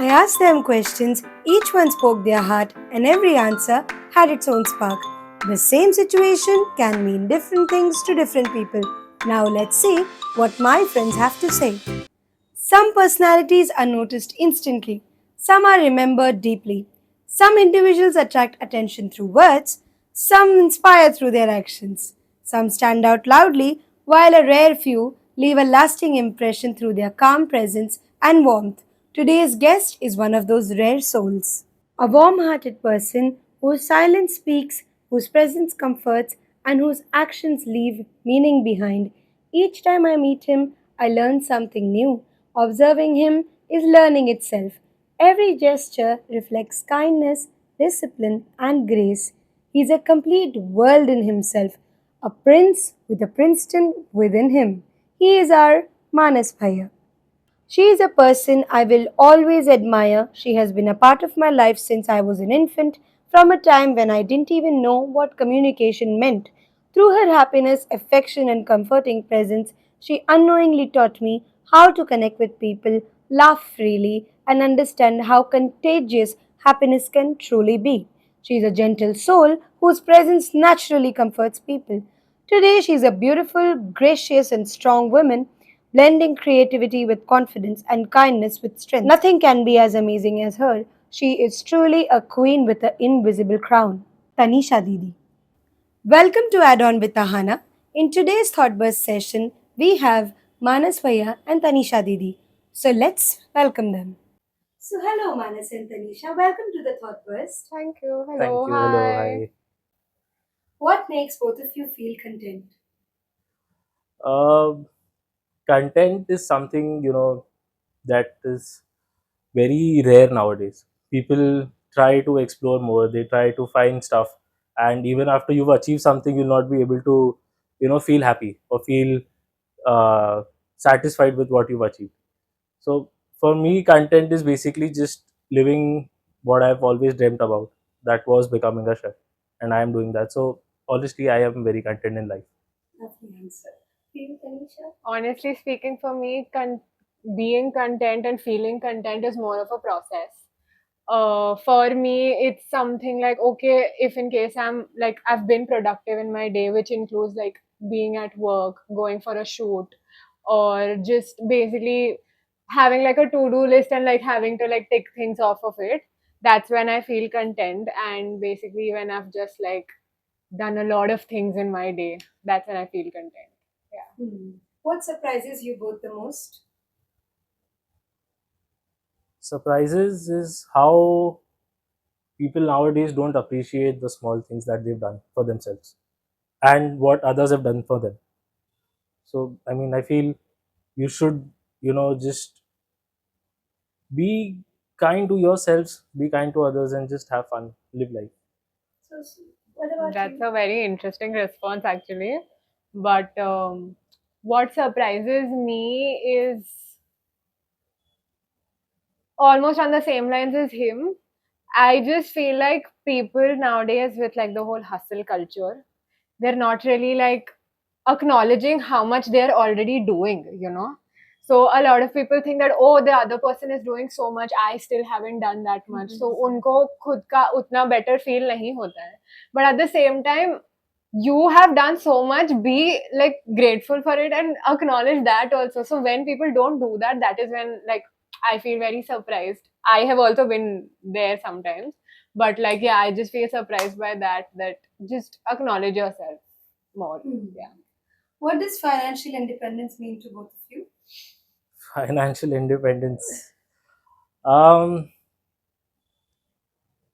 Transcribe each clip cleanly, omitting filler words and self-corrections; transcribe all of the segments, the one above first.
I asked them questions, each one spoke their heart, and every answer had its own spark. The same situation can mean different things to different people. Now let's see what my friends have to say. Some personalities are noticed instantly, some are remembered deeply. Some individuals attract attention through words, some inspire through their actions. Some stand out loudly, while a rare few leave a lasting impression through their calm presence and warmth. Today's guest is one of those rare souls. A warm hearted person whose silence speaks, whose presence comforts, and whose actions leave meaning behind. Each time I meet him, I learn something new. Observing him is learning itself. Every gesture reflects kindness, discipline, and grace. He's a complete world in himself, a prince with a Princeton within him. He is our Manas Bhaiya. She is a person I will always admire. She has been a part of my life since I was an infant, from a time when I didn't even know what communication meant. Through her happiness, affection, and comforting presence, she unknowingly taught me how to connect with people, laugh freely, and understand how contagious happiness can truly be. She is a gentle soul whose presence naturally comforts people. Today, she is a beautiful, gracious, and strong woman, blending creativity with confidence and kindness with strength. Nothing can be as amazing as her. She is truly a queen with an invisible crown. Tanisha Didi. Welcome to Addon with Ahaana. In today's Thought Burst session, we have Manas Bhaiya and Tanisha Didi. So let's welcome them. So hello Manas and Tanisha. Welcome to the Thought Burst. Thank you. Thank Hello. you. Hello. Hi. Hi. What makes both of you feel content? Uh, Content is something that is very rare nowadays. People try to explore more. They try to find stuff, and even after you've achieved something, you'll not be able to, feel happy or feel uh, satisfied with what you've achieved. So for me, content is basically just living what I've always dreamt about. That was becoming a chef, and I am doing that. So honestly, I am very content in life. Lovely answer. Feel Tanisha? Honestly speaking, for me, being content and feeling content is more of a process. For me, it's something like, okay, if in case I've been productive in my day, which includes like being at work, going for a shoot, or just basically having like a to-do list and like having to like tick things off of it. That's when I feel content. And basically, when I've just like done a lot of things in my day, that's when I feel content. Yeah. What surprises you both the most? Surprises is how people nowadays don't appreciate the small things that they've done for themselves and what others have done for them. So, I mean, I feel you should, just be kind to yourselves, be kind to others, and just have fun, live life. So, what about That's you? a very interesting response, actually. But what surprises me is almost on the same lines as him. I just feel like people nowadays, with like the whole hustle culture, they're not really like acknowledging how much they're already doing. So a lot of people think that, oh, the other person is doing so much, I still haven't done that much. So unko khud ka utna better feel nahi hota hai. But at the same time, you have done so much, be like grateful for it and acknowledge that also. So when people don't do that, that is when like I feel very surprised. I have also been there sometimes, but like, yeah, I just feel surprised by that just acknowledge yourself more. Yeah. What does financial independence mean to both of you? Financial independence. Um,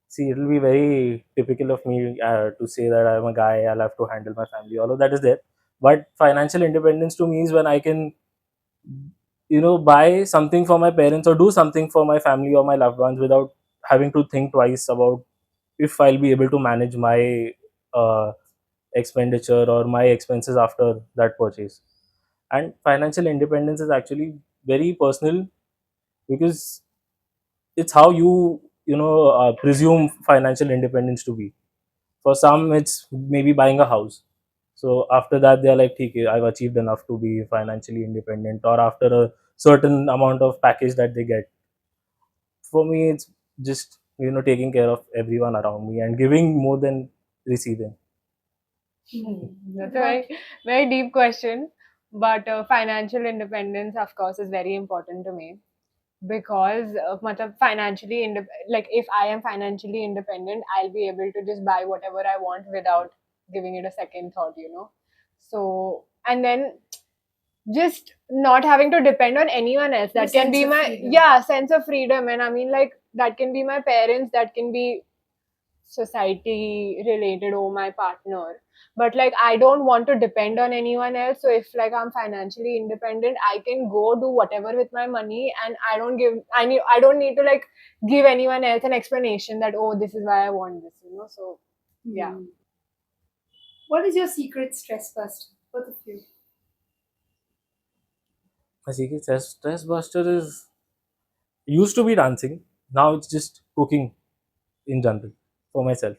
See, it'll be very typical of me to say that I'm a guy, I'll have to handle my family. All of that is there. But financial independence to me is when I can, buy something for my parents or do something for my family or my loved ones without having to think twice about if I'll be able to manage my uh, expenditure or my expenses after that purchase. And financial independence is actually very personal because it's how you presume financial independence to be. For some, it's maybe buying a house. So after that, they're like, okay, I've achieved enough to be financially independent, or after a certain amount of package that they get. for me, it's just taking care of everyone around me and giving more than receiving. That's a very deep question. But financial independence, of course, is very important to me because matlab financially like if I am financially independent, I'll be able to just buy whatever I want without giving it a second thought. So and then just not having to depend on anyone else. That can be my sense of freedom, and I mean like that can be my parents, that can be society related or my partner, but like I don't want to depend on anyone else. So if like I'm financially independent, I can go do whatever with my money, and I don't need to like give anyone else an explanation that, oh, this is why I want this. So yeah. What is your secret stress buster? Both of you. My secret stress buster is used to be dancing. Now it's just cooking in general for myself.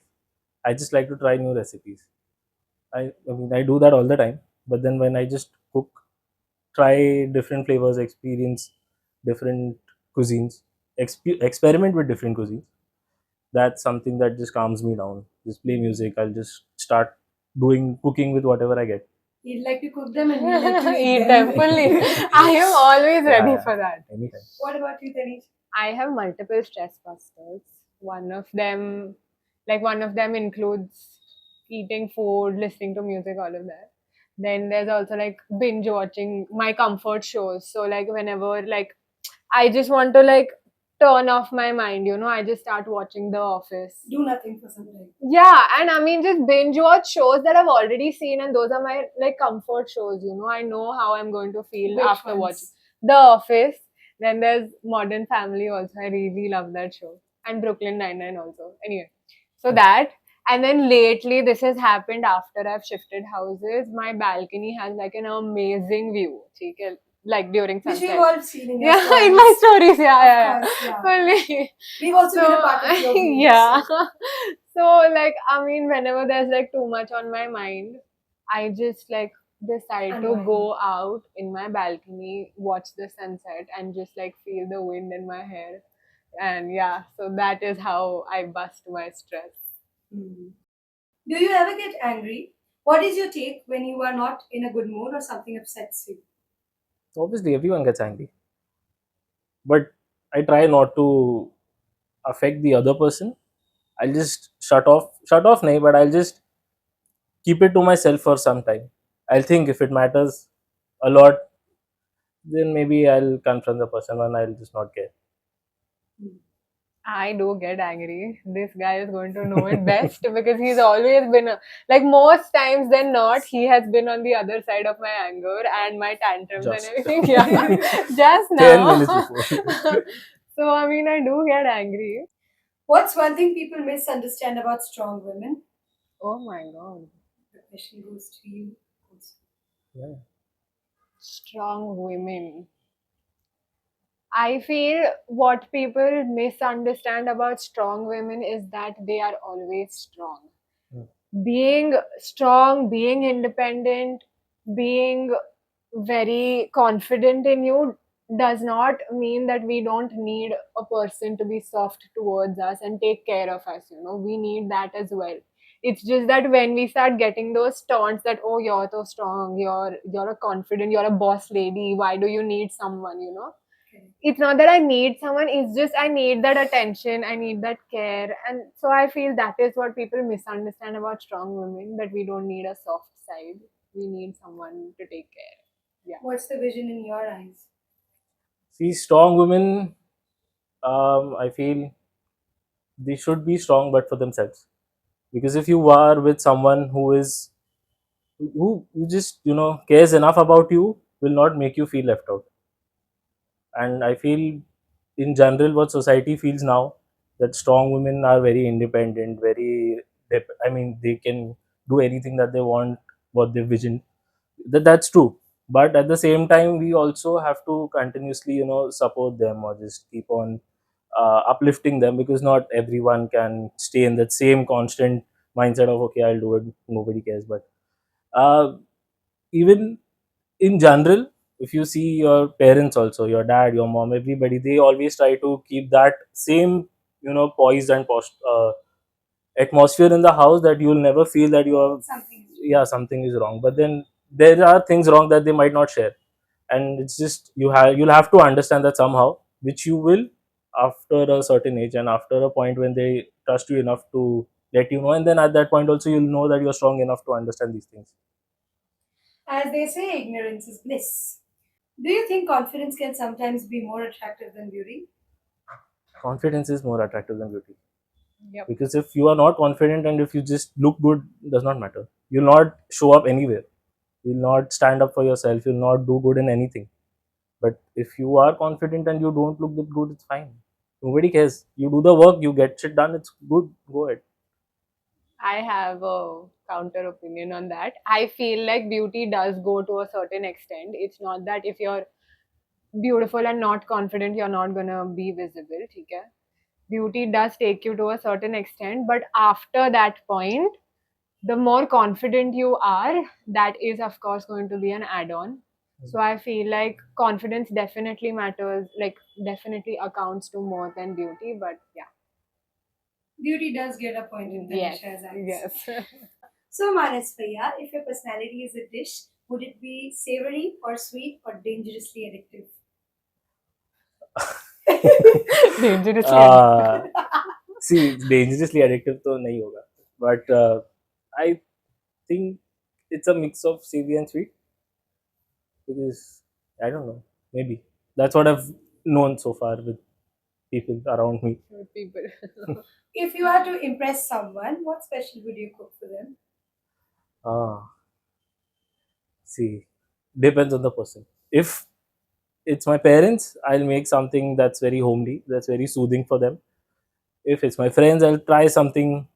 I just like to try new recipes. I mean, I do that all the time. But then when I just cook, try different flavors, experience different cuisines, experiment with different cuisines. That's something that just calms me down. Just play music. I'll just start doing cooking with whatever I get. He'd like to cook them and we'd like to eat Eat them. them fully. I am always ready Yeah, for that. anytime. What about you, Tanish? I have multiple stress busters. One of them includes eating food, listening to music, all of that. Then there's also like binge watching my comfort shows. So like whenever like I just want to like turn off my mind, I just start watching The Office. Do nothing for some time. Yeah, and I mean just binge watch shows that I've already seen, and those are my like comfort shows. I know how I'm going to feel Which after ones? watching The Office. Then there's Modern Family also. I really love that show. And Brooklyn Nine-Nine also. Anyway, so that. And then lately, this has happened after I've shifted houses. My balcony has like an amazing view. ठीक है? Like during Which sunset. we've all seen in your Yeah, stories. in my stories. Yeah, Of yeah, course, yeah. Fully. We've also been a part of your views. Yeah. So like I mean whenever there's like too much on my mind, I just like decide to Unwind. go out in my balcony, watch the sunset, and just like feel the wind in my hair. And yeah, so that is how I bust my stress. Hmm. Do you ever get angry? What is your take when you are not in a good mood or something upsets you? Obviously, everyone gets angry, but I try not to affect the other person. I'll just shut off, nahi, but I'll just keep it to myself for some time. I'll think if it matters a lot, then maybe I'll confront the person and I'll just not care. I do get angry. This guy is going to know it best because he's always been like most times than not, he has been on the other side of my anger and my tantrums Just. and everything. Yeah, just 10 now. minutes before. So I mean, I do get angry. What's one thing people misunderstand about strong women? Oh my god, The question goes to you. Yeah. strong women. I feel what people misunderstand about strong women is that they are always strong. Being strong, being independent, being very confident in you does not mean that we don't need a person to be soft towards us and take care of us. We need that as well. It's just that when we start getting those taunts that, oh, you're so strong, you're a confident, you're a boss lady, why do you need someone? It's not that I need someone, it's just I need that attention, I need that care. And so I feel that is what people misunderstand about strong women, that we don't need a soft side. We need someone to take care. Yeah. What's the vision in your eyes? See, strong women, I feel they should be strong, but for themselves. Because if you are with someone who just cares enough about you, will not make you feel left out. And I feel in general what society feels now, that strong women are very independent, I mean, they can do anything that they want, what they vision. That's true, but at the same time we also have to continuously support them, or just keep on uplifting them, because not everyone can stay in that same constant mindset of, okay, I'll do it, nobody cares. But even in general, if you see your parents also, your dad, your mom, everybody, they always try to keep that same, poised and atmosphere in the house, that you'll never feel that you are, yeah, something is wrong. But then there are things wrong that they might not share, and it's just you'll have to understand that somehow, which you will after a certain age and after a point when they trust you enough to let you know, and then at that point also you'll know that you're strong enough to understand these things. As they say, ignorance is bliss. Do you think confidence can sometimes be more attractive than beauty? Confidence is more attractive than beauty, Yep. because if you are not confident and if you just look good, does not matter. You'll not show up anywhere, you'll not stand up for yourself, you'll not do good in anything. But if you are confident and you don't look that good, it's fine. Nobody cares. You do the work, you get shit done, it's good. Go ahead. I have a counter opinion on that. I feel like beauty does go to a certain extent. It's not that if you're beautiful and not confident, you're not gonna be visible. Okay? Beauty does take you to a certain extent, but after that point, the more confident you are, that is, of course, going to be an add on. So I feel like confidence definitely matters, like, definitely accounts to more than beauty, but yeah. Beauty does get a point in Yes, Tanisha's eyes. yes. So, Manas Bhaiya, if your personality is a dish, would it be savory or sweet or dangerously addictive? Dangerously uh, addictive. See, dangerously addictive to nahi hoga, but I think it's a mix of savory and sweet, because I don't know, maybe that's what I've known so far with people around me. People. If you had to impress someone, what special would you cook for them? Ah, see, depends on the person. If it's my parents, I'll make something that's very homely, that's very soothing for them. If it's my friends, I'll try something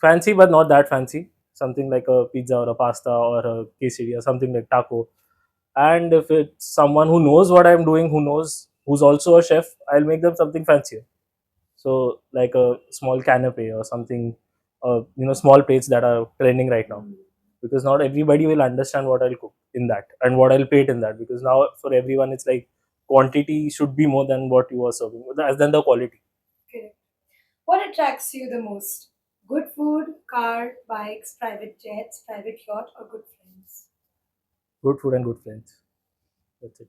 fancy but not that fancy, something like a pizza or a pasta or a quesadilla or something like taco. And if it's someone who knows what I'm doing, who's also a chef, I'll make them something fancier. So like a small canapé or something, small plates that are trending right now, because not everybody will understand what I'll cook in that and what I'll pay it in that, because now for everyone it's like quantity should be more than what you are serving, than the quality. Okay. What attracts you the most? Good food, car, bikes, private jets, private yacht, or good friends? Good food and good friends. That's it.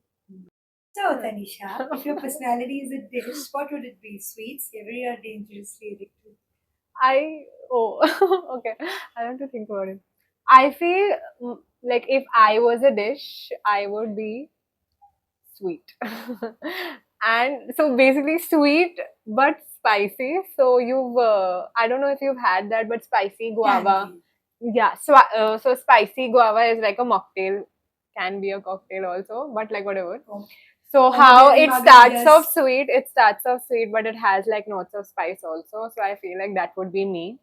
So, Tanisha, if your personality is a dish, what would it be? Sweet, savory, or dangerously addictive? I oh okay. I have to think about it. I feel like if I was a dish, I would be sweet. And so basically sweet but spicy. So you've I don't know if you've had that, but spicy guava. Candy. Yeah. So spicy guava is like a mocktail, can be a cocktail also, but like whatever. Oh. So And how then it starts off margaritas. sweet, but it has like notes of spice also. So I feel like that would be me.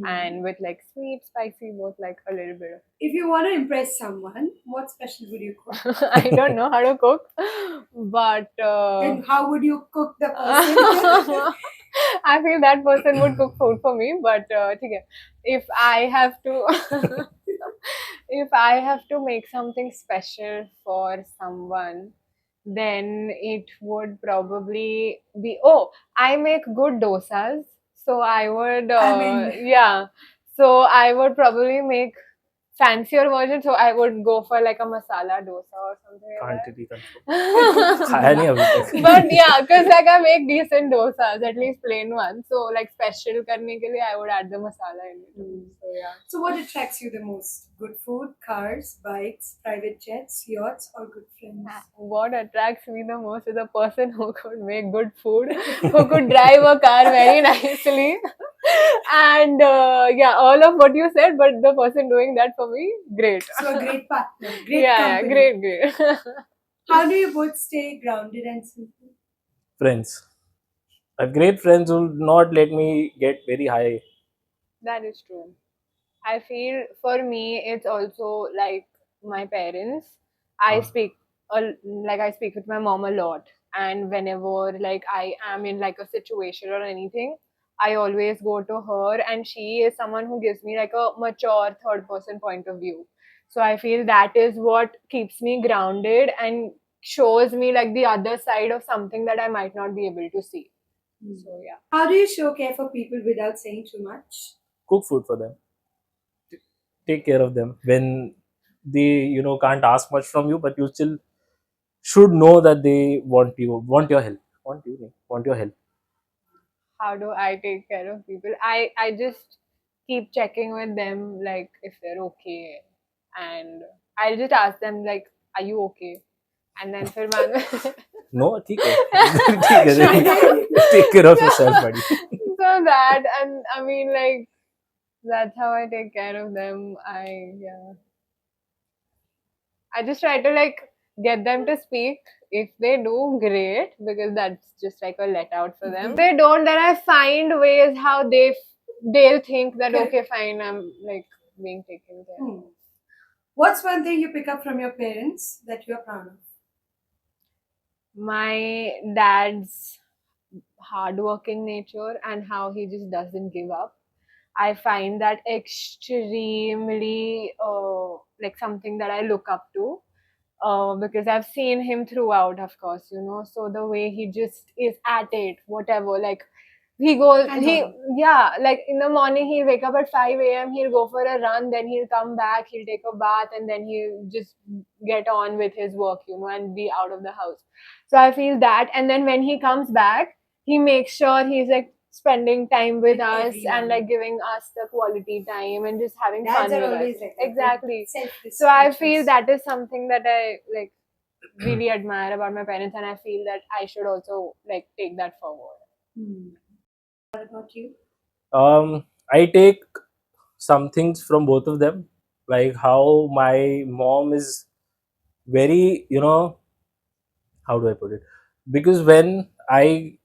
And with like sweet, spicy, both like a little bit. If you want to impress someone, what special would you cook? I don't know how to cook, but Then how would you cook the person? I feel that person would cook food for me. But ठीक है. If I have to, if I have to make something special for someone, then it would probably be, oh, I make good dosas, so I would I mean, yeah, so I would probably make fancier version, so I would go for like a masala dosa or something like Can't that. really confirm. खाया नहीं अभी But तक. yeah, because like I make decent dosas, at least plain ones. So like special करने के लिए I would add the masala in it. So yeah. so what attracts you the most? Good food, cars, bikes, private jets, yachts, or good friends? What attracts me the most is a person who could make good food, who could drive a car very nicely, and yeah, all of what you said. But the person doing that for me, great. So a great partner, great Yeah, company. great, great. How do you both stay grounded and simple? Friends. I have great friends who will not let me get very high. That is true. I feel for me, it's also like my parents. I Uh, speak, like I speak with my mom a lot, and whenever like I am in like a situation or anything, I always go to her, and she is someone who gives me like a mature third person point of view. So I feel that is what keeps me grounded and shows me like the other side of something that I might not be able to see. So yeah. How do you show care for people without saying too much? Cook food for them, take care of them when they can't ask much from you, but you still should know that they want your help, want your help. How do I take care of people? I just keep checking with them like if they're okay, and I'll just ask them like, "Are you okay?" And then फिर बाद में No, ठीक है. ठीक है, take care of yourself, buddy. so that, and I mean like that's how I take care of them. I just try to like get them to speak. If they do, great, because that's just like a let out for them. If they don't, then I find ways how they'll think that okay, fine, I'm like being taken care of. What's one thing you pick up from your parents that you're proud of? My dad's hardworking nature and how he just doesn't give up. I find that extremely like something that I look up to. Because I've seen him throughout, of course, So the way he just is at it, whatever, like he goes, yeah, like in the morning he'll wake up at 5 a.m., he'll go for a run, then he'll come back, he'll take a bath, and then he'll just get on with his work, and be out of the house. So I feel that, and then when he comes back, he makes sure he's like spending time with us and like giving us the quality time and just having fun with us. Exactly. So I feel that is something that I like really admire about my parents, and I feel that I should also like take that forward. What about you? I take some things from both of them, like how my mom is very, how do I put it? Because when I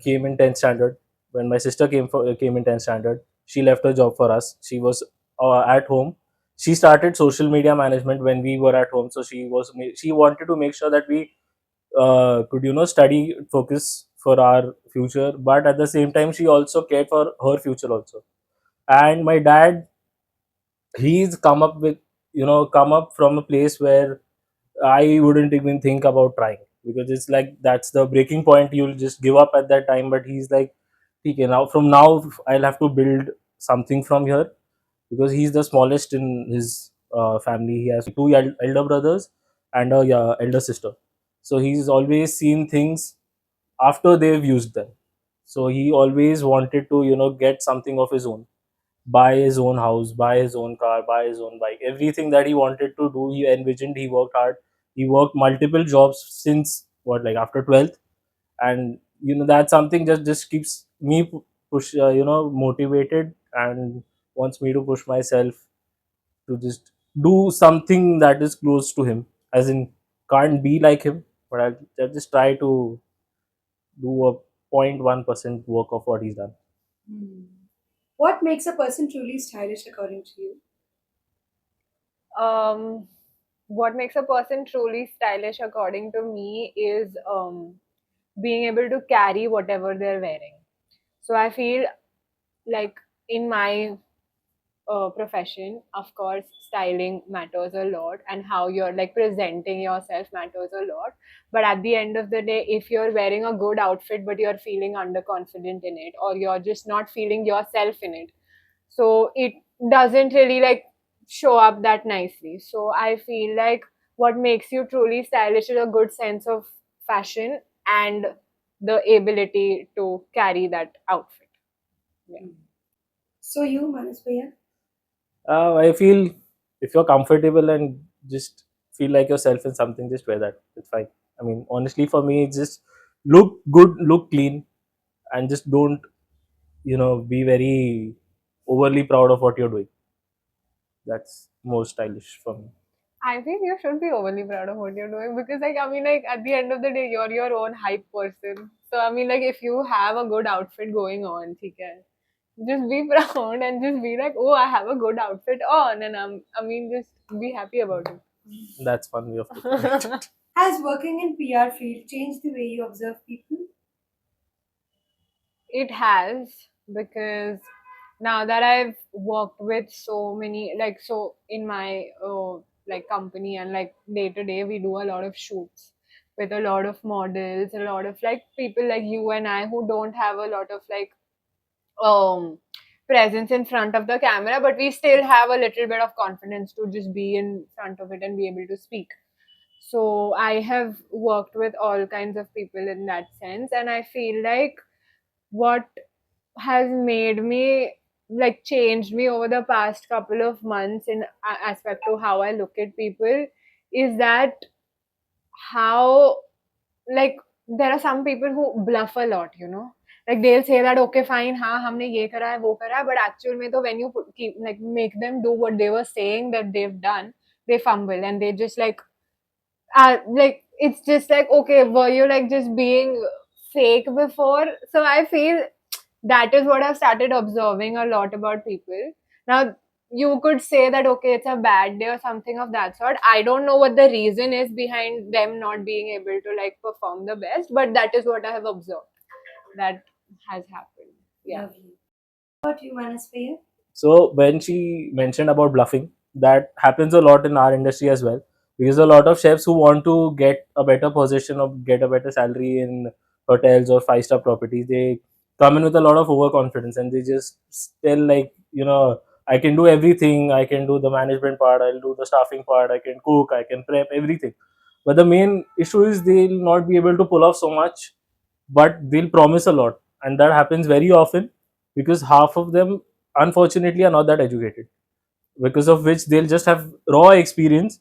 came in 10th standard, when my sister came in 10th standard, she left her job for us. She was at home. She started social media management when we were at home. So she wanted to make sure that we could study, focus for our future. But at the same time, she also cared for her future also. And my dad, he's come up from a place where I wouldn't even think about trying, because it's like that's the breaking point. You'll just give up at that time. But he's like, okay, now from now I'll have to build something from here, because he's the smallest in his family. He has two elder brothers and a elder sister. So he's always seen things after they've used them. So he always wanted to get something of his own, buy his own house, buy his own car, buy his own bike. Everything that he wanted to do, he envisioned. He worked hard. He worked multiple jobs since what, like after 12th, and that's something just keeps me push, motivated, and wants me to push myself to just do something that is close to him. As in, can't be like him, but I'll just try to do a 0.1% work of what he's done. What makes a person truly stylish according to you? Um, what makes a person truly stylish, according to me, is being able to carry whatever they're wearing. So I feel like in my profession, of course, styling matters a lot, and how you're like presenting yourself matters a lot. But at the end of the day, if you're wearing a good outfit but you're feeling underconfident in it, or you're just not feeling yourself in it, so it doesn't really like show up that nicely. So I feel like what makes you truly stylish is a good sense of fashion and the ability to carry that outfit. Yeah. So you, Manas Bhaiya? I feel if you're comfortable and just feel like yourself in something, just wear that. It's fine. I mean, honestly, for me, it's just look good, look clean, and just don't, be very overly proud of what you're doing. That's more stylish for me. I feel you should be overly proud of what you're doing, because, like, I mean, like, at the end of the day, you're your own hype person. So, I mean, like, if you have a good outfit going on, okay, just be proud and just be like, oh, I have a good outfit on, and I mean, just be happy about it. That's one way of looking at it. Has working in PR field changed the way you observe people? It has, because now that I've worked with so many, like, so in my like company and like day to day, we do a lot of shoots with a lot of models, a lot of like people like you and I who don't have a lot of like um presence in front of the camera, but we still have a little bit of confidence to just be in front of it and be able to speak. So I have worked with all kinds of people in that sense, and I feel like what has made me like changed me over the past couple of months in aspect to how I look at people is that how like there are some people who bluff a lot, you know, like they'll say that okay fine हाँ हमने ये करा है वो करा है, but actual में तो when you keep like make them do what they were saying that they've done, they fumble and they just like it's just like okay were you like just being fake before. So I feel that is what I've started observing a lot about people now. You could say that okay it's a bad day or something of that sort. I don't know what the reason is behind them not being able to like perform the best, but that is what I have observed that has happened. Yeah. Lovely. What you want to say? So when she mentioned about bluffing, that happens a lot in our industry as well. Because a lot of chefs who want to get a better position or get a better salary in hotels or five-star properties, they come in with a lot of overconfidence and they just tell like, I can do everything. I can do the management part. I'll do the staffing part. I can cook. I can prep everything. But the main issue is they'll not be able to pull off so much, but they'll promise a lot, and that happens very often because half of them unfortunately are not that educated, because of which they'll just have raw experience,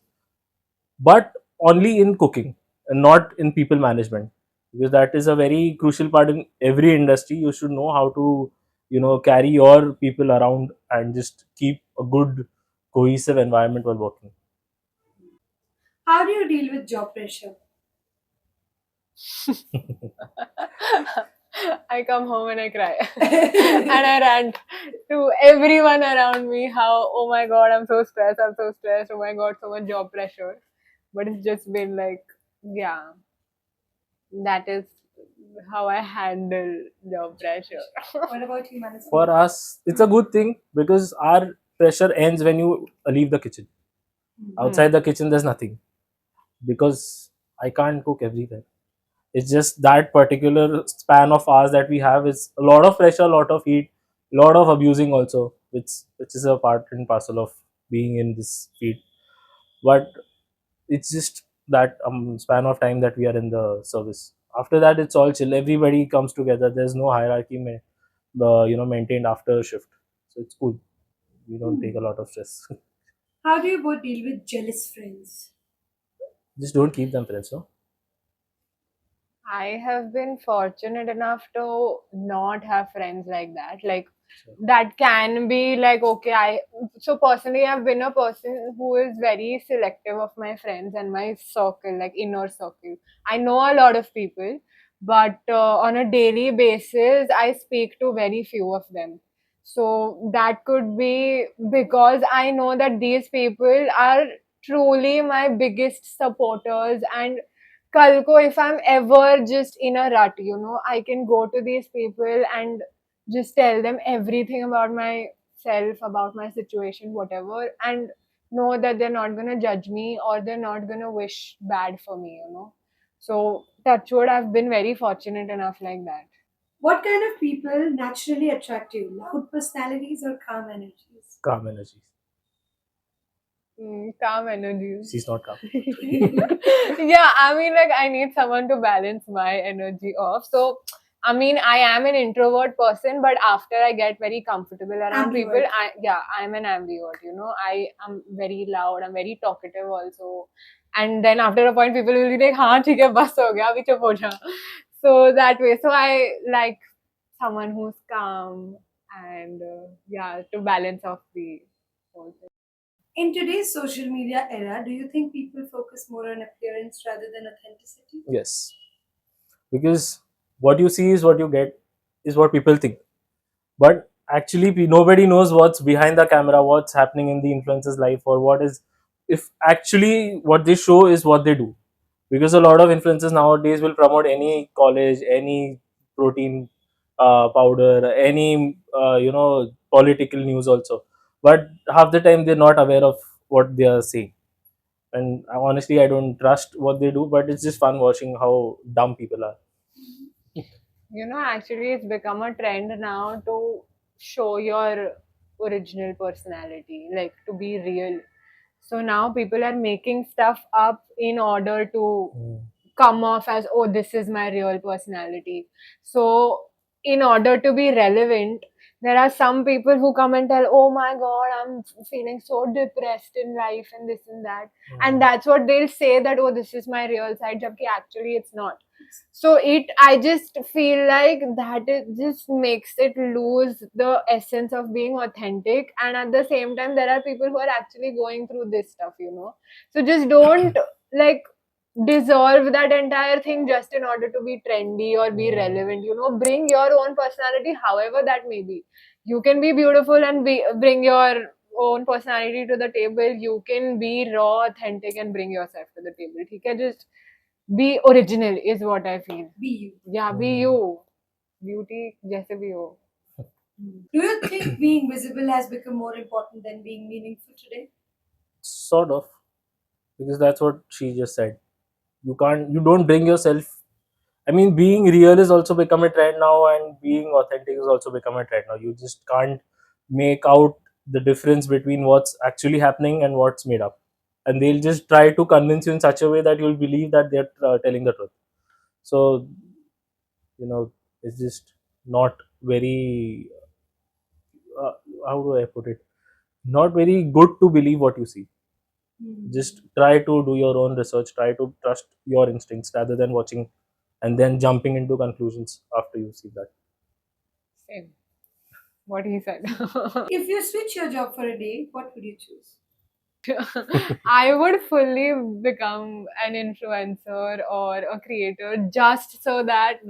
but only in cooking and not in people management, because that is a very crucial part in every industry. You should know how to carry your people around and just keep a good cohesive environment while working. How do you deal with job pressure? I come home and I cry and I rant to everyone around me how, oh my god, I'm so stressed, oh my god, so much job pressure. But it's just been like, yeah, that is how I handle job pressure. What about you, Manasi? For us, it's a good thing because our pressure ends when you leave the kitchen. Outside the kitchen, there's nothing, because I can't cook everywhere. It's just that particular span of hours that we have is a lot of pressure, a lot of heat, a lot of abusing also, which is a part and parcel of being in this field. But it's just that span of time that we are in the service. After that, it's all chill. Everybody comes together. There's no hierarchy, maintained after shift. So it's cool. We don't take a lot of stress. How do you both deal with jealous friends? Just don't keep them friends, no? I have been fortunate enough to not have friends like that. Like Sure. that can be like okay, so personally I've been a person who is very selective of my friends and my circle, like inner circle. I know a lot of people, but on a daily basis I speak to very few of them. So that could be because I know that these people are truly my biggest supporters, and kal ko if I'm ever just in a rut, I can go to these people and just tell them everything about myself, about my situation, whatever, and know that they're not gonna judge me or they're not gonna wish bad for me. So touch wood, I've been very fortunate enough like that. What kind of people naturally attract you? Loud personalities or calm energies? Calm energies. Calm energy. She's not calm. Yeah, I mean, like, I need someone to balance my energy off. So, I mean, I am an introvert person, but after I get very comfortable around people, Ambivert. I'm an ambivert. I am very loud, I'm very talkative also. And then after a point, people will be like, हाँ ठीक है बस हो गया अभी चुप हो जा. So that way, so I like someone who's calm and yeah, to balance off the whole thing. In today's social media era, do you think people focus more on appearance rather than authenticity? Yes, because what you see is what you get, is what people think. But actually, nobody knows what's behind the camera, what's happening in the influencer's life, or what is, if actually what they show is what they do. Because a lot of influencers nowadays will promote any college, any protein powder, any political news also, but half the time they're not aware of what they are saying. And honestly, I don't trust what they do, but it's just fun watching how dumb people are. Actually, it's become a trend now to show your original personality, like to be real. So now people are making stuff up in order to Mm. come off as, oh, this is my real personality. So, in order to be relevant, there are some people who come and tell, oh my god, I'm feeling so depressed in life and this and that. And that's what they'll say, that, oh, this is my real side, jabki actually it's not. So I just feel like that it just makes it lose the essence of being authentic. And at the same time, there are people who are actually going through this stuff. So just don't like dissolve that entire thing just in order to be trendy or be Mm. relevant. Bring your own personality, however that may be. You can be beautiful and bring your own personality to the table. You can be raw, authentic, and bring yourself to the table. Okay, just be original is what I feel. Be you. Yeah, be Mm. you. Beauty jaise bhi ho. Do you think being visible has become more important than being meaningful today? Sort of, because that's what she just said. You don't bring yourself. I mean, being real is also become a trend now, and being authentic is also become a trend now. You just can't make out the difference between what's actually happening and what's made up, and they'll just try to convince you in such a way that you'll believe that they're telling the truth. So, it's just not very, uh, how do I put it, not very good to believe what you see. Just try to do your own research, try to trust your instincts rather than watching and then jumping into conclusions after you see that. Same. What he said. If you switch your job for a day, what would you choose? I would fully become an influencer or a creator just so that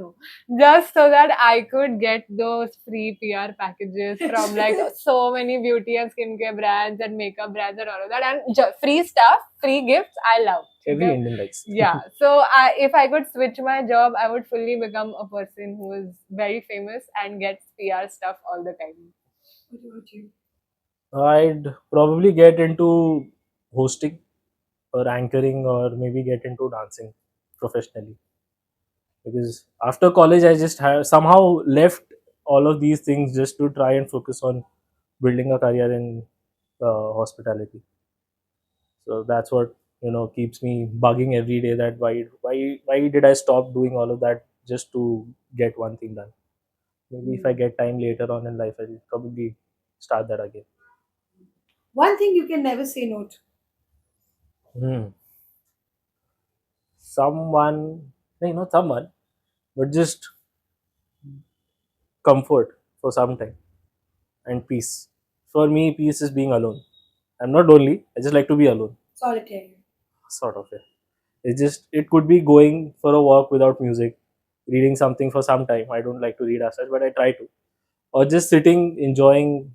I could get those free PR packages from like so many beauty and skincare brands and makeup brands and all of that, and free stuff, free gifts. I love. Every Okay? Indian likes. Yeah. So if I could switch my job, I would fully become a person who is very famous and gets PR stuff all the time. What about you? I'd probably get into hosting or anchoring or maybe get into dancing professionally, because after college I just have somehow left all of these things just to try and focus on building a career in hospitality. So that's what keeps me bugging every day, that why did I stop doing all of that just to get one thing done. Maybe if I get time later on in life, I'll probably start that again. One thing you can never say no to. Hmm. Someone, no, not someone, but just comfort for some time and peace. For me, peace is being alone. I'm not lonely. I just like to be alone, Solitary. sort of. Yeah. It could be going for a walk without music, reading something for some time. I don't like to read as such, but I try to, or just sitting enjoying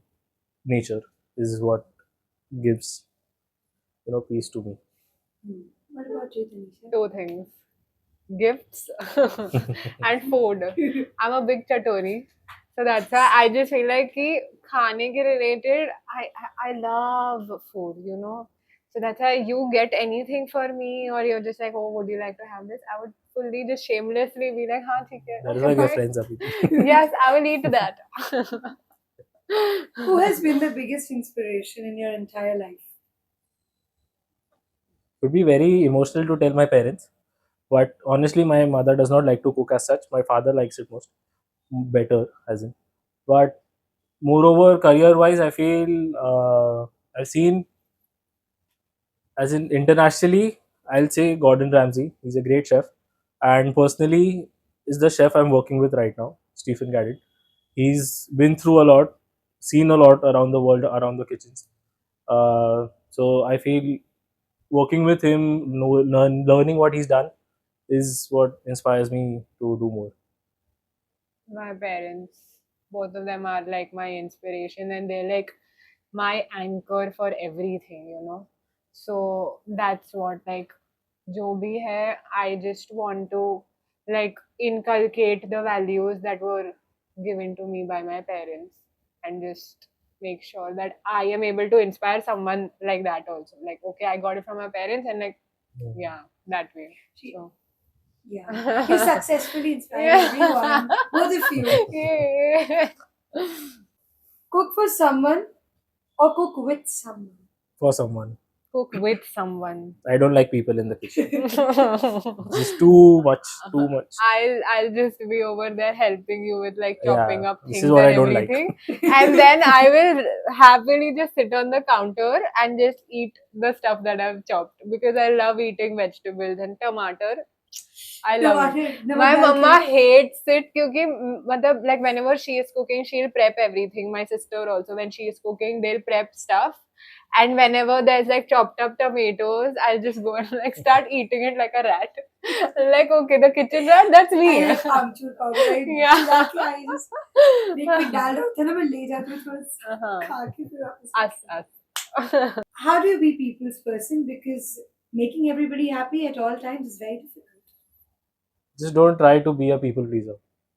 nature is what gives peace to me. What about you, Tanisha? Two things: gifts and food. I'm a big chatori. So that's why I just feel like कि खाने के related, I love food. So that's why you get anything for me or you're just like, oh, would you like to have this? I would fully just shamelessly be like, हाँ ठीक है, That is okay why we are fine. friends, Abhi. Yes, I will eat that. Who has been the biggest inspiration in your entire life? It would be very emotional to tell my parents, but honestly, my mother does not like to cook as such. My father likes it most better, as in. But moreover, career-wise, I feel I've seen, as in internationally, I'll say Gordon Ramsay. He's a great chef, and personally, is the chef I'm working with right now, Stephen Gaddett. He's been through a lot, seen a lot around the world, around the kitchens. So I feel working with him, learning what he's done, is what inspires me to do more. My parents, both of them are like my inspiration and they're like my anchor for everything. So that's what, like, jo bhi hai, I just want to like inculcate the values that were given to me by my parents and just make sure that I am able to inspire someone like that also. Like, okay, I got it from my parents, and like, yeah, that way. So. Yeah. You successfully inspire Yeah. everyone, both of you. Yeah. Cook for someone or cook with someone. For someone. Cook with someone. I don't like people in the kitchen. Just I'll too much, too much. I'll just be over there helping you with like Yeah, chopping up this is things what and I don't like. everything. And then I will happily just sit on the counter and just eat the stuff that I've chopped because I love eating vegetables and tomato. I love it. टमाटर My नमक डाल mama के hates it क्योंकि मतलब like whenever she is cooking, she'll prep everything. My sister also, when she is cooking, they'll prep stuff. And whenever there's like chopped up tomatoes, I'll just go and like start eating it like a rat. Like, okay, the kitchen rat, that's I me. have amchur powder I Yeah. चिल्ला के I just देख के डाल रहा होता है ना मैं ले जाती हूँ थोड़ा सा Uh-huh. खा के फिर वापस Us. How do you be people's person? Because making everybody happy at all times is very difficult. Just don't try to be a people pleaser.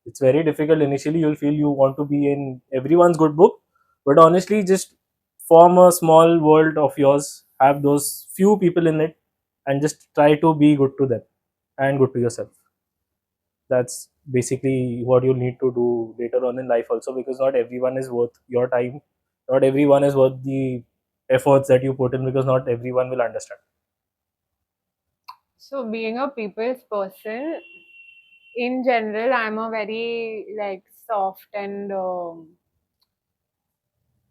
It's very difficult. Initially, you'll feel you want to be in everyone's good book, but honestly, just form a small world of yours, have those few people in it, and just try to be good to them and good to yourself. That's basically what you'll need to do later on in life, also, because not everyone is worth your time, not everyone is worth the efforts that you put in, because not everyone will understand. So, being a people's person, in general, I'm a very like soft and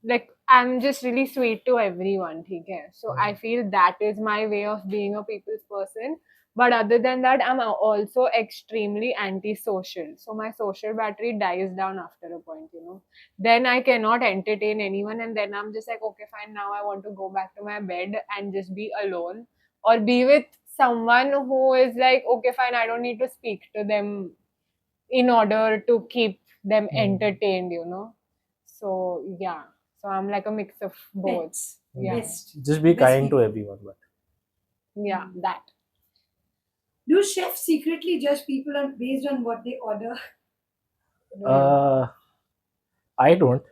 like I'm just really sweet to everyone, okay? So I feel that is my way of being a people's person. But other than that, I'm also extremely antisocial. So my social battery dies down after a point. Then I cannot entertain anyone, and then I'm just like, okay, fine, now I want to go back to my bed and just be alone or be with someone who is like, okay, fine, I don't need to speak to them in order to keep them entertained. So yeah. So I'm like a mix of both. Pets. Yeah. Best. Just be Best kind to people. everyone. But Yeah, that. Do chefs secretly judge people based on what they order? No. I don't,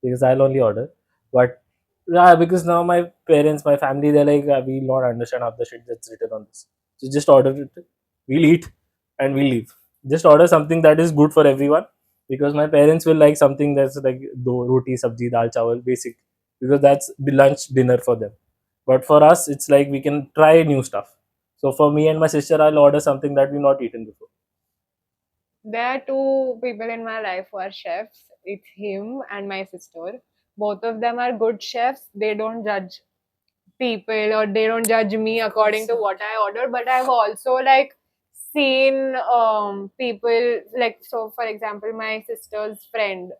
because I'll only order. But yeah, because now my parents, my family, they're like, we'll not understand half the shit that's written on this. So just order it. We'll eat and we'll leave. Just order something that is good for everyone, because my parents will like something that's like roti, sabji, dal, chawal, basic, because that's the lunch, dinner for them. But for us, it's like we can try new stuff. So for me and my sister, I'll order something that we've not eaten before. There are two people in my life who are chefs. It's him and my sister. Both of them are good chefs. They don't judge people or they don't judge me according to what I order. But I've also like seen people like, so for example, my sister's friend,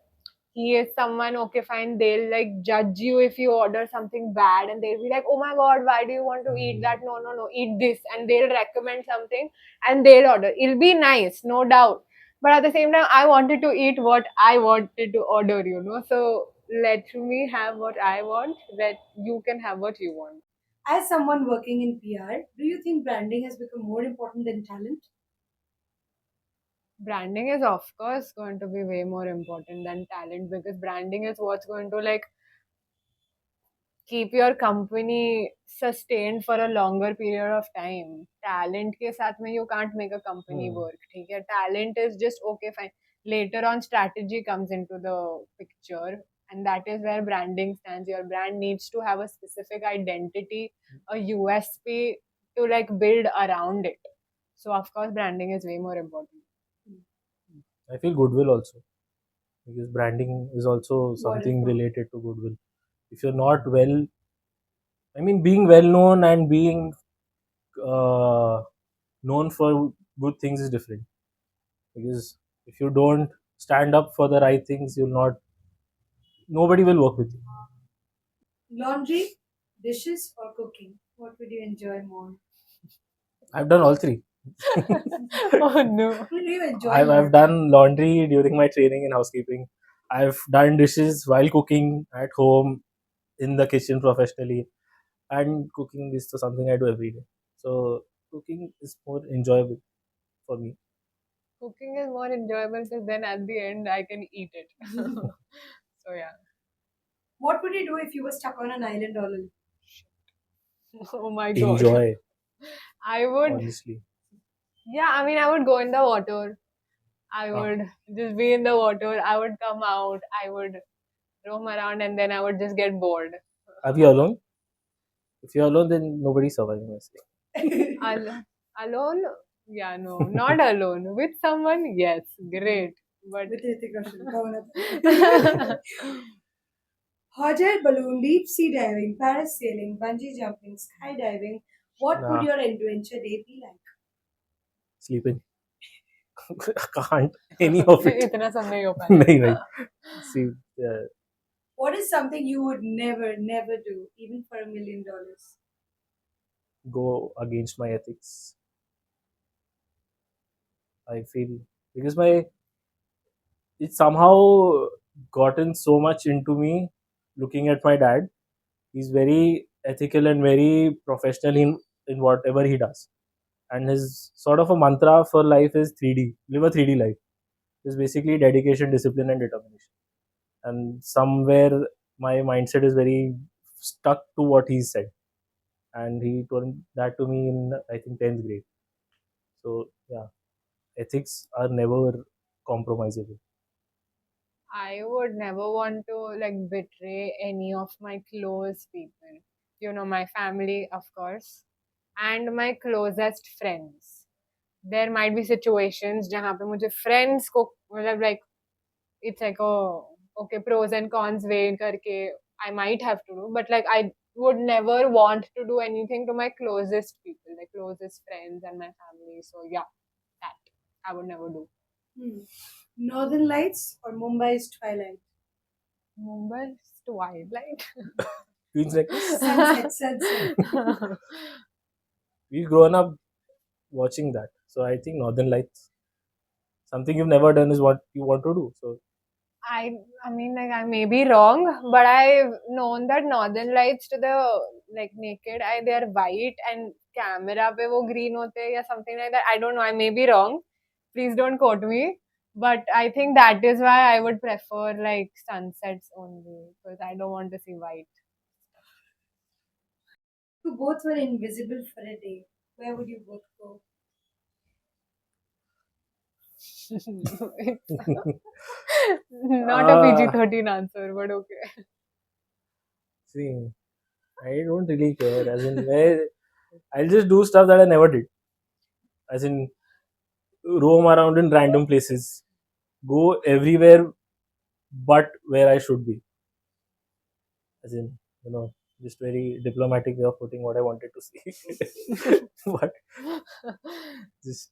he is someone, okay, fine, they'll like judge you if you order something bad, and they'll be like, oh my god, why do you want to eat that? No, no, no, eat this. And they'll recommend something and they'll order. It'll be nice, no doubt. But at the same time, I wanted to eat what I wanted to order. So let me have what I want, that you can have what you want. As someone working in PR, do you think branding has become more important than talent? Branding is, of course, going to be way more important than talent, because branding is what's going to like keep your company sustained for a longer period of time. Talent के साथ में you can't make a company work. ठीक है? Talent is just okay, fine. Later on, strategy comes into the picture, and that is where branding stands. Your brand needs to have a specific identity, a USP to like build around it. So of course, branding is way more important. I feel goodwill also, because branding is also Word of something mouth. related to goodwill. If you're not well, I mean, being well known and being uh, known for good things is different. Because if you don't stand up for the right things, you'll not. Nobody will work with you. Laundry, dishes, or cooking? What would you enjoy more? I've done all three. Oh no. What do you enjoy I've more? done laundry during my training in housekeeping. I've done dishes while cooking at home, in the kitchen professionally, and cooking is something I do every day. So cooking is more enjoyable for me. Cooking is more enjoyable because then at the end I can eat it. So yeah. What would you do if you were stuck on an island all alone? Oh my god. Enjoy, I would, honestly. yeah, I mean, I would go in the water. I Ah, would just be in the water. I would come out. I would roam around and then I would just get bored. are you alone? If you're alone, then nobody's surviving, I say. Alone? Yeah, no, not alone. With someone, yes, great. But With Hrithik Roshan, kawan aap. Hot air balloon, deep sea diving, parasailing, bungee jumping, skydiving. What would Nah, your adventure day be like? sleeping. I can't. Any of it. इतना सब नहीं हो नहीं भाई. पाएगा. See, What is something you would never, never do, even for $1 million? go against my ethics. I feel because my it's somehow gotten so much into me. Looking at my dad, he's very ethical and very professional in whatever he does. And his sort of a mantra for life is 3D. Live a 3D life. It's basically dedication, discipline, and determination. And somewhere my mindset is very stuck to what he said. And he told that to me in I think 10th grade. So yeah, ethics are never compromisable. I would never want to like betray any of my close people. You know, my family, of course, and my closest friends. There might be situations जहाँ पे मुझे friends को मतलब like it's like oh okay pros and cons weigh करके I might have to do, but like I would never want to do anything to my closest people, like closest friends and my family. So yeah, that I would never do. Hmm. Northern Lights or Mumbai's twilight? Mumbai's twilight. Queen's necklace. Sunset, sunset. We've grown up watching that. So I think Northern Lights. Something you've never done is what you want to do. So I I mean like I may be wrong, but I've known that northern lights to the like naked eye they are white and camera pe wo green hote hain या something like that. I don't know. I may be wrong. Please don't quote me. But I think that is why I would prefer like sunsets only because I don't want to see white. You both were invisible for a day. Where would you both go? It's not a uh, PG-13 answer, but okay. see, I don't really care. As in, I'll just do stuff that I never did. As in, roam around in random places, go everywhere but where I should be. As in, just very diplomatic way of putting what I wanted to say. But just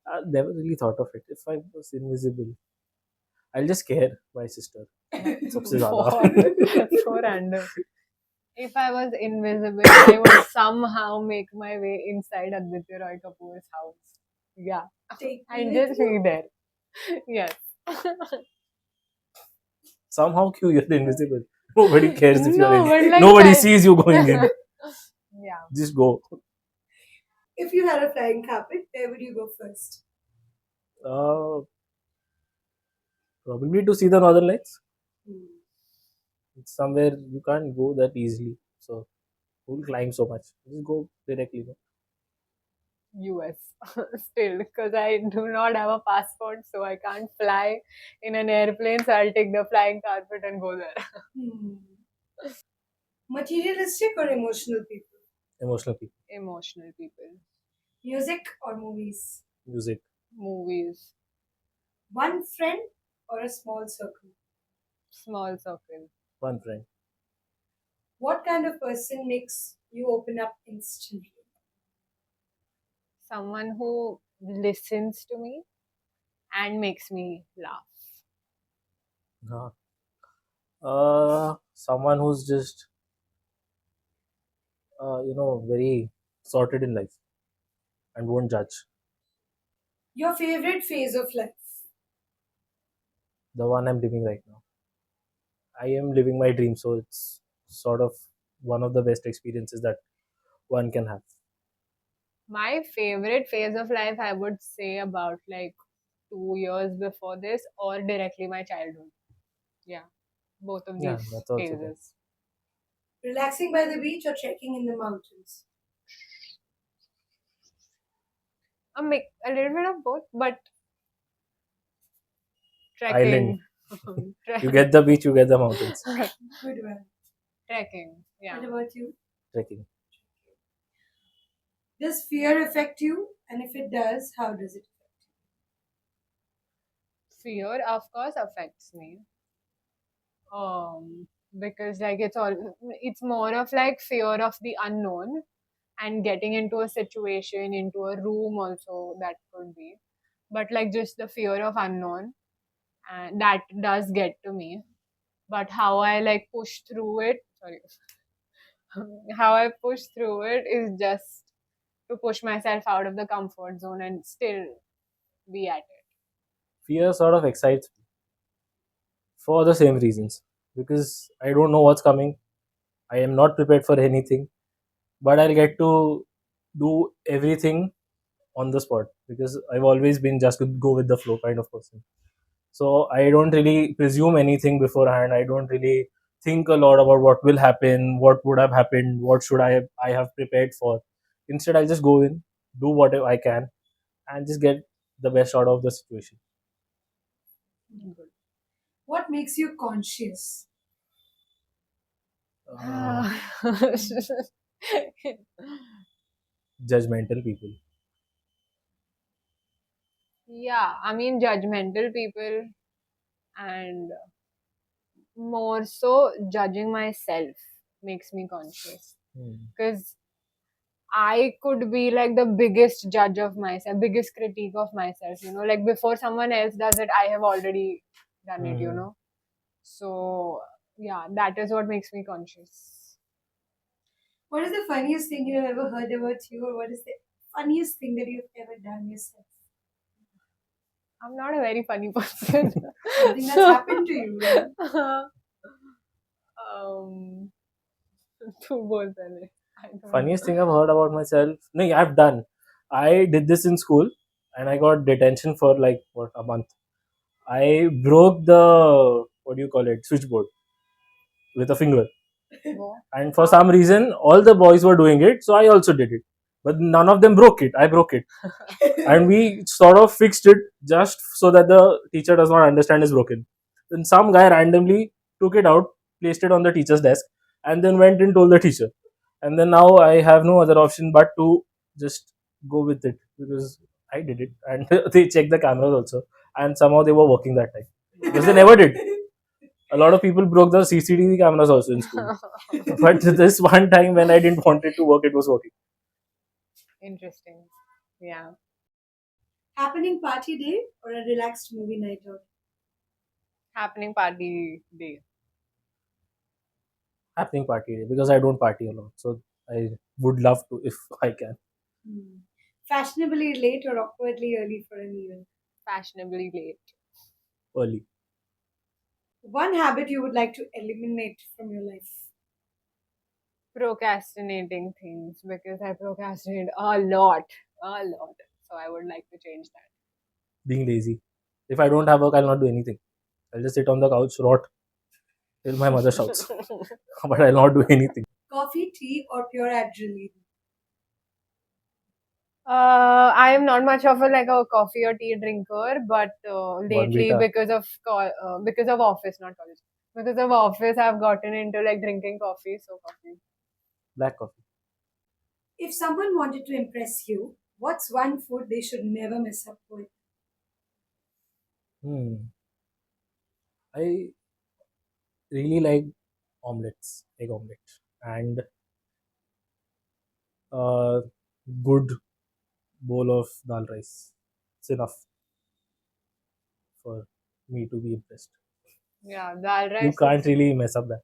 I never really thought of it. If I was invisible, I'll just scare my sister. सबसे ज़्यादा. What? So random. If I was invisible, I would somehow make my way inside Aditya Roy Kapoor's house. Yeah, Take me and with just you. be there. Yes. Somehow, you're invisible. Nobody cares if you're No, in. but like Nobody sees you going in. yeah. Just go. If you had a flying carpet, where would you go first? Uh, Probably to see the northern lights. Hmm. It's somewhere you can't go that easily. So who'll climb so much? Just go directly. No? US still because I do not have a passport, so I can't fly in an airplane. So I'll take the flying carpet and go there. Hmm. Materialistic or emotional people? Emotional people. Emotional people, Music or movies? Music. movies, One friend or a small circle? small circle. One friend. What kind of person makes you open up instantly? Someone who listens to me and makes me laugh. Uh, Someone who's just very sorted in life and won't judge. Your favorite phase of life? The one I'm living right now. I am living my dream, so it's sort of one of the best experiences that one can have. My favorite phase of life, I would say, about like 2 years before this, or directly my childhood. Yeah. both of Yeah, these that's also there. phases. Relaxing by the beach or trekking in the mountains? A little bit of both, but Island. trekking. You Trek- get the beach, you get the mountains. Good one. Trekking, yeah. What about you? Trekking. Does fear affect you? And if it does, how does it? Fear, of course, affects me. Because like it's more of like fear of the unknown and getting into a situation, into a room also that could be. But like just the fear of unknown, and that does get to me. But how I like push through it, sorry, how I push through it is just to push myself out of the comfort zone and still be at it. Fear sort of excites me for the same reasons because I don't know what's coming. I am not prepared for anything, but I'll get to do everything on the spot because I've always been just a go with the flow kind of person. So I don't really presume anything beforehand. I don't really think a lot about what will happen, what would have happened, what should I have prepared for. Instead, I'll just go in, do what I can, and just get the best out of the situation. Good. What makes you conscious? Uh, Judgmental people. Yeah, I mean, judgmental people and more so judging myself makes me conscious Hmm. because I could be like the biggest judge of myself, biggest critique of myself, like before someone else does it, I have already done it. Hmm. So, yeah, that is what makes me conscious. What is the funniest thing you have ever heard about you, or what is the funniest thing that you've ever done yourself? I'm not a very funny person. Something that's happened to you. um, तू बोल पहले. I don't Funniest know. thing I've heard about myself. No, yeah, I've done. I did this in school, and I got detention for like what, a month. I broke the, what do you call it, switchboard with a finger. Wo? And for some reason, all the boys were doing it, so I also did it. But none of them broke it. I broke it. And we sort of fixed it just so that the teacher does not understand it's broken. Then some guy randomly took it out, placed it on the teacher's desk, and then went and told the teacher. And then now I have no other option but to just go with it because I did it. And they checked the cameras also, and somehow they were working that time because they never did. A lot of people broke the CCTV cameras also in school. But this one time when I didn't want it to work, it was working. Interesting. Yeah. Happening party day or a relaxed movie night out? Happening party day. Happening party day because I don't party a lot. So I would love to if I can. Hmm. Fashionably late or awkwardly early for an event? Fashionably late. Early. One habit you would like to eliminate from your life? Procrastinating things because I procrastinate a lot. A lot. So I would like to change that. Being lazy. If I don't have work, I'll not do anything. I'll just sit on the couch, rot till my mother shouts. But I'll not do anything. Coffee, tea, or pure adrenaline? I am not much of a like a coffee or tea drinker, but lately Bonvita. because of office, not college, because of office, I've gotten into like drinking coffee. So coffee. Black coffee. If someone wanted to impress you, what's one food they should never mess up with? Hmm. I really like omelets, egg omelette, and a good bowl of dal rice. It's enough for me to be impressed. Yeah, dal You rice can't is really mess up that.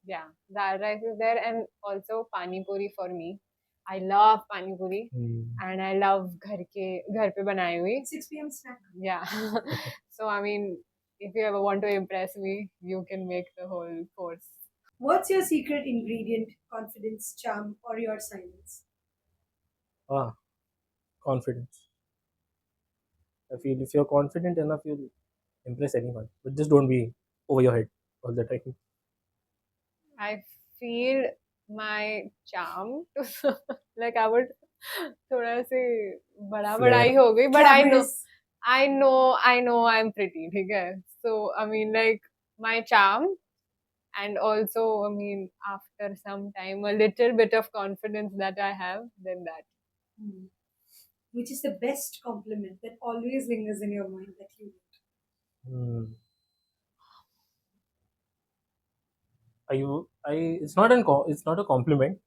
yeah, dal rice is there, and also pani puri for me. I love pani puri, Hmm. and I love घर पे बनाई हुई. 6 p.m. snack. Yeah. So I mean, if you ever want to impress me, you can make the whole course. What's your secret ingredient, confidence, charm, or your silence? Ah, confidence. I feel if you're confident enough, you'll impress anyone. But just don't be over your head. all the time? I feel my charm to like I would थोड़ा से बड़ा Flair. बड़ाई हो गई, but Glamorous. I know I'm pretty, ठीक है? So I mean like my charm, and also I mean after some time a little bit of confidence that I have, then that. Hmm. Which is the best compliment that always lingers in your mind that you get? Hmm. It's not it's not a compliment,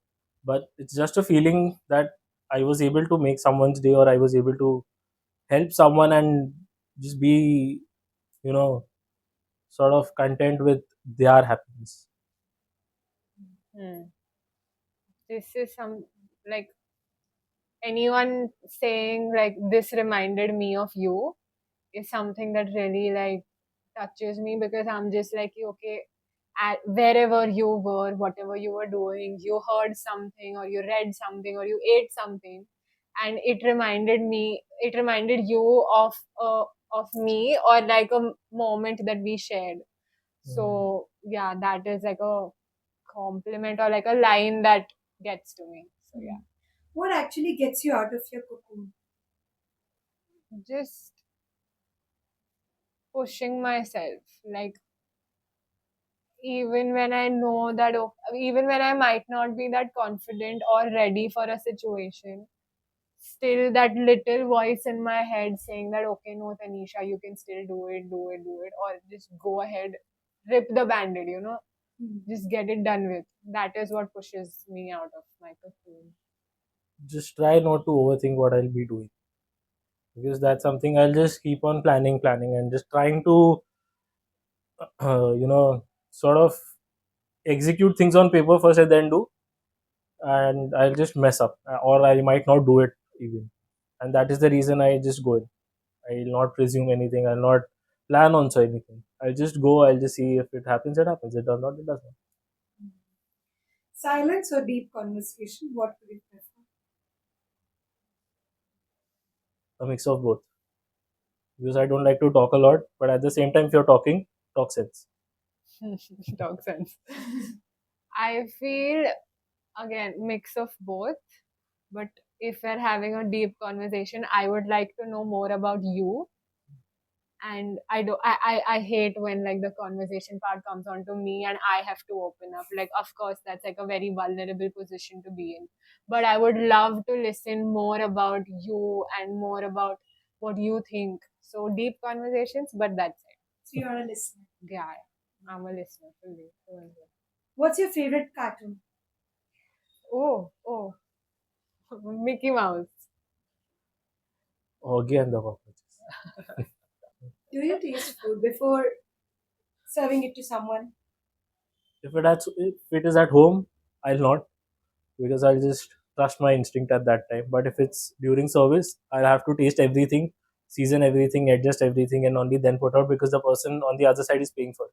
but it's just a feeling that I was able to make someone's day, or I was able to help someone and just be, you know, sort of content with their happiness. Hmm. This is some like anyone saying like this reminded me of you is something that really like touches me, because I'm just like, okay, at wherever you were, whatever you were doing, you heard something or you read something or you ate something, and it reminded you of me, or like a moment that we shared. Mm. So yeah, that is like a compliment or like a line that gets to me. So yeah, What actually gets you out of your cocoon? just pushing myself, like even when I know that, even when I might not be that confident or ready for a situation, still that little voice in my head saying that, okay, no, Tanisha, you can still do it, or just go ahead, rip the bandit, Hmm. just get it done with. That is what pushes me out of my cocoon. Just try not to overthink what I'll be doing, because that's something I'll just keep on planning, and just trying to, sort of execute things on paper first and then do, and I'll just mess up, or I might not do it even, and that is the reason I just go in. I'll not presume anything. I'll not plan on so anything. I'll just go. I'll just see if it happens. It happens. It does not. It does not. Silence or deep conversation? What would you prefer? A mix of both, because I don't like to talk a lot, but at the same time, if you're talking, talk sense. Dog sense. I feel again mix of both, but if we're having a deep conversation, I would like to know more about you. And I hate when like the conversation part comes on to me and I have to open up. Like of course that's like a very vulnerable position to be in, but I would love to listen more about you and more about what you think. So deep conversations, but that's it. So you're a listener. Yeah, I'm a listener fully. What's your favorite cartoon? Oh, Mickey Mouse. Augie and the cockroaches. Do you taste food before serving it to someone? If it is at home, I'll not, because I'll just trust my instinct at that time. But if it's during service, I'll have to taste everything, season everything, adjust everything, and only then put out, because the person on the other side is paying for it.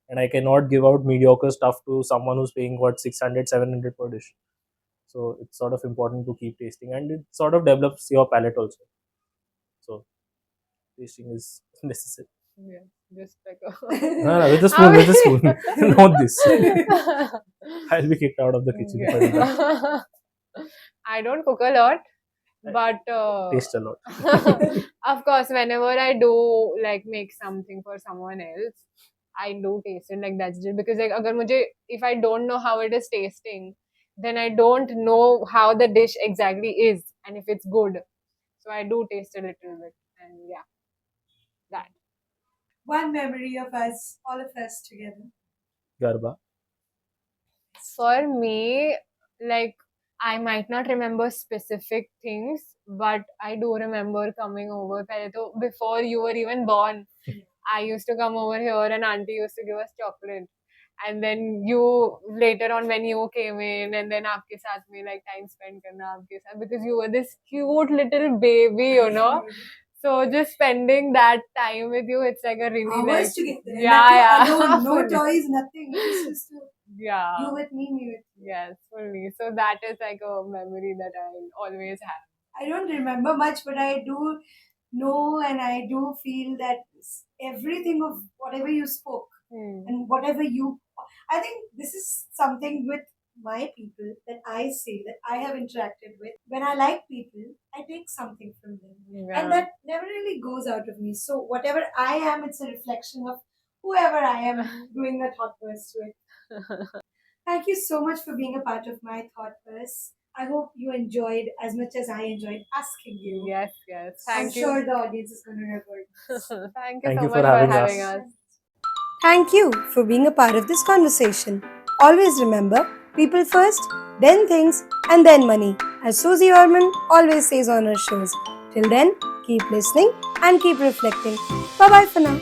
And I cannot give out mediocre stuff to someone who's paying what 600, 700 per dish. So it's sort of important to keep tasting, and it sort of develops your palate also. So tasting is necessary. Yeah, just like No, no, with a I spoon, with a spoon, mean- not this. I'll be kicked out of the kitchen if I do that. Yeah. I don't cook a lot, I but taste a lot. of course, whenever I do like make something for someone else, I do taste it. Like that's just because like if I don't know how it is tasting, then I don't know how the dish exactly is and if it's good. So I do taste a little bit, and yeah, that. One memory of us, all of us together. Garba. For me, like I might not remember specific things, but I do remember coming over. पहले तो before you were even born, I used to come over here and auntie used to give us chocolate. And then you later on when you came in, and then आपके साथ में like time spend करना आपके साथ, because you were this cute little baby. So just spending that time with you, it's like a really Hours like together. And yeah, that too yeah, alone, no fully. toys, nothing. It was just Yeah. you with me with. Yes, fully. So that is like a memory that I'll always have. I don't remember much, but I do know and I do feel that everything of whatever you spoke And whatever you, I think this is something with my people that I say that I have interacted with. When I like people, I take something from them. And Yeah. that never really goes out of me. So whatever I am, it's a reflection of whoever I am doing the thought burst with. Thank you so much for being a part of my thought burst. I hope you enjoyed as much as I enjoyed asking you. Yes, yes. I'm Thank you. sure the audience is going to revert this. Thank you Thank so you for much for having having us. us. Thank you for being a part of this conversation. Always remember people first, then things, and then money, as Susie Orman always says on her shows. Till then, keep listening and keep reflecting. Bye bye for now.